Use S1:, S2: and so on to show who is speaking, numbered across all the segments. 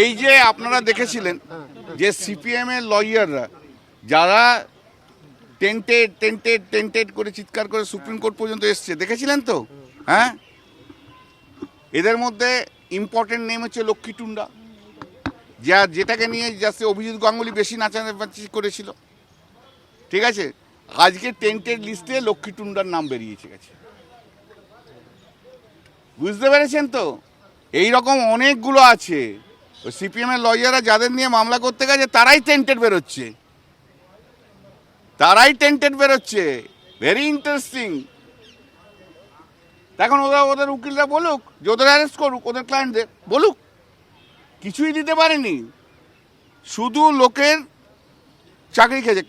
S1: এই যে আপনারা দেখেছিলেন যে সিপিএম এর লয়াররা যারা টেন্টেড করে চিৎকার করে সুপ্রিম কোর্ট পর্যন্ত এসছে, দেখেছিলেন তো? হ্যাঁ, এদের মধ্যে ইম্পর্টেন্ট নেম হচ্ছে লক্ষ্মী টুন্ডা, যেটাকে নিয়ে যাতে অভিজিৎ গাঙ্গুলি বেশি নাচানাচি করেছিল। ঠিক আছে, আজকে টেন্টেড লিস্টে লক্ষ্মী টুন্ডার নাম বেরিয়েছে গেছে। বুঝতে পেরেছেন তো? এই রকম অনেকগুলো আছে। সিপিএম এর লয়াররা যাদের নিয়ে মামলা করতে গেছে তারাই টেন্টেড বেরোচ্ছে, ভেরি ইন্টারেস্টিং। এখন ওদের উকিলরা বলুক যে ওদের অ্যারেস্ট করুক, ওদের ক্লায়েন্টদের বলুক, কিছুই দিতে পারেনি, শুধু লোকের চাকরি খেয়েছে,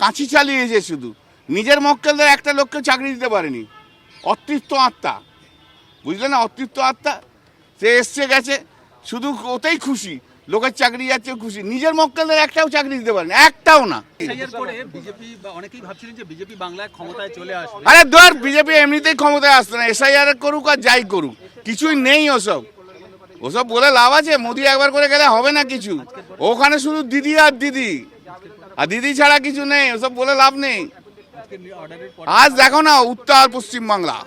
S1: কাঁচি চালিয়েছে, শুধু নিজের মক্কেলদের একটা লোককে চাকরি দিতে পারেনি। অতৃপ্ত আত্মা, বুঝলে না? অতৃপ্ত আত্মা, সে এসছে গেছে, শুধু ওতেই খুশি, লোকের চাকরি যাচ্ছে খুশি, নিজের মক্কেলদের একটাও চাকরি দিতে পারেনি, একটাও না। আরে ধর, বিজেপি এমনিতেই ক্ষমতায় আসতো না, এসআইআর করুক আর যাই করুক, কিছুই নেই ওসব বলে লাভ আছে? মোদি একবার করে গেলে হবে না কিছু, ওখানে শুধু দিদি আর দিদি ছাড়া কিছু নেই, ওসব বলে লাভ নেই। আজ দেখো না উত্তর পশ্চিম বাংলা,